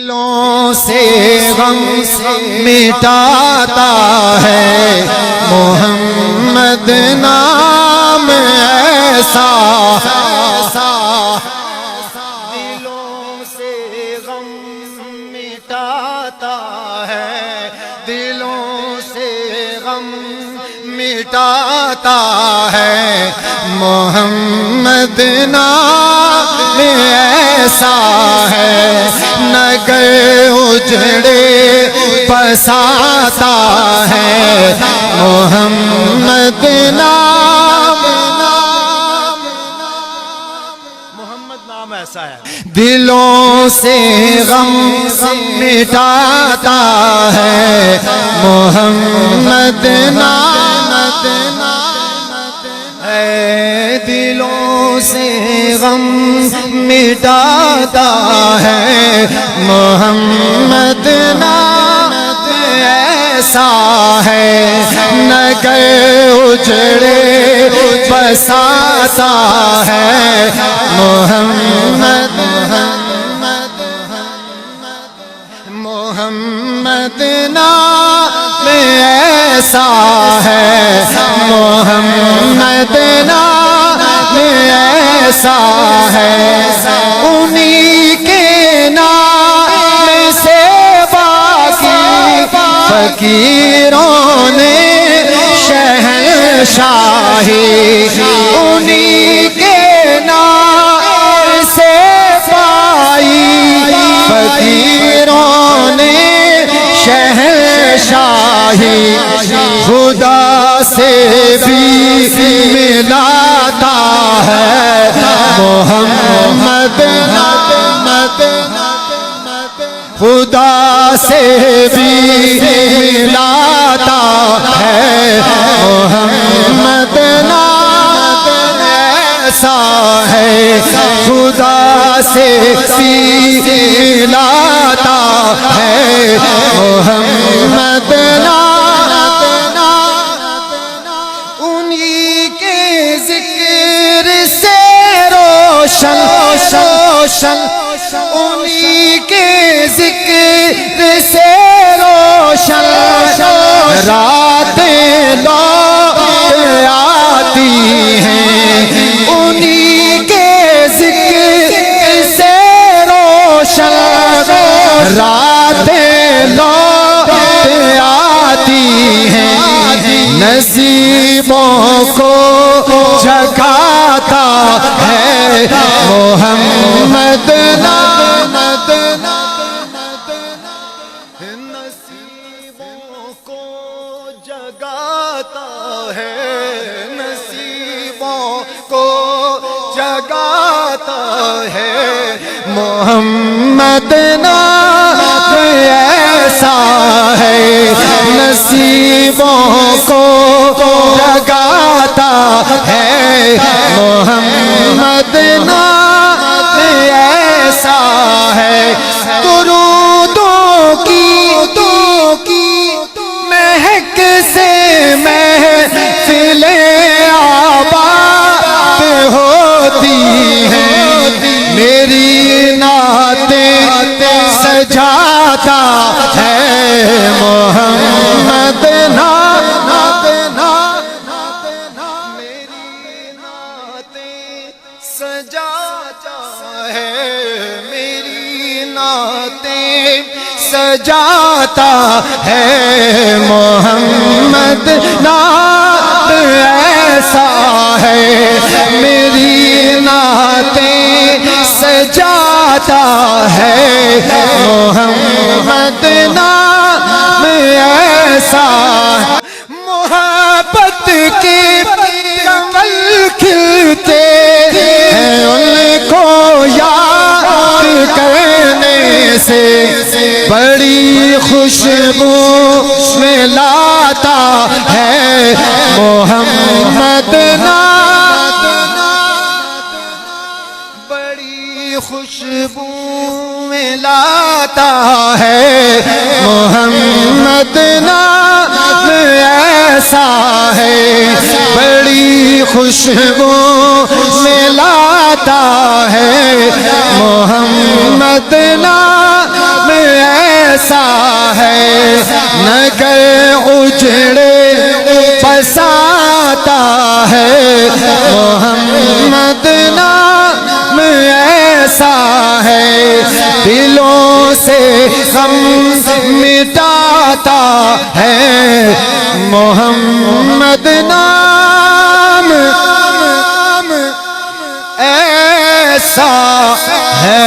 دلوں سے غم مٹاتا ہے محمد نام ایسا، دلوں سے غم مٹاتا ہے، دلوں سے غم مٹاتا ہے محمد نام ایسا ہے، نگر اجڑے بساتا ہے محمد نام، محمد نام ایسا ہے، دلوں سے غم مٹاتا ہے محمد نام ہے، دلوں سے غم مٹاتا ہے محمد نام ایسا ہے، نگر اجڑے بساتا ہے محمد نام ایسا ہے، محمد نام ایسا ہے، انہی کے نام سے باقی فقیروں نے شہنشاہی، انہی کے نام سے پائی فقیروں نے شہنشاہی، خدا سے بھی ملاتا ہے محمد نام، خدا سے بھی ملاتا ہے محمد نام ایسا ہے، خدا سے بھی ملاتا ہے محمد نام، انہی کے ذکر سے روشن، انہی کے ذکر سے روشن راتیں لوٹ آتی ہیں، انہی کے ذکر سے روشن راتیں لوٹ آتی ہیں، نصیبوں کو جگاتا ہے محمد نام، نصیبوں کو جگاتا ہے، نصیبوں کو جگاتا ہے محمد نام ایسا ہے، نصیبوں کو جگاتا ہے محمد نام ایسا ہے، درودوں کی مہک سے محفلیں آباد ہوتی ہیں، میری نعتیں سجاتا ہے محمد نام، میری نعتیں سجاتا ہے، میری نعتیں سجاتا ہے محمد نام ایسا ہے، میری نعتیں سجاتا ہے محمد نام ایسا ہے، محبت کے کمل کھلتے ہیں ان کو یاد کرنے سے، بڑی خوشبو میں لاتا ہے محمد نام، بڑی خوشبو میں لاتا ہے محمد نام ایسا ہے، بڑی خوشبو میں لاتا ہے محمد نام نگر اجڑے بساتا ہے محمد نام ایسا ہے دلوں سے غم مٹاتا ہے محمد نام ایسا ہے